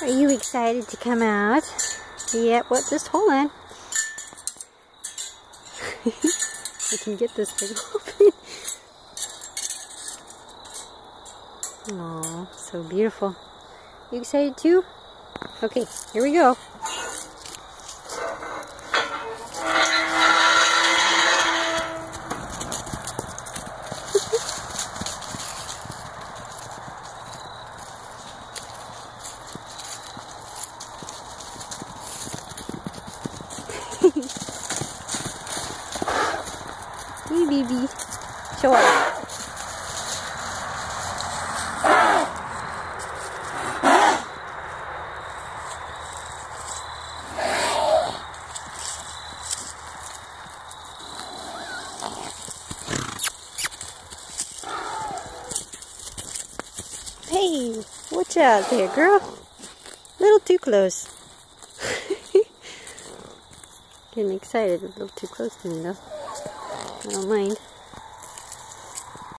Are you excited to come out? Yep, well, just hold on. I can get this thing open. Aw, so beautiful. You excited too? Okay, here we go. Hey, baby. Show up. Hey, watch out there, girl. A little too close. Getting excited, a little too close to me though. I don't mind.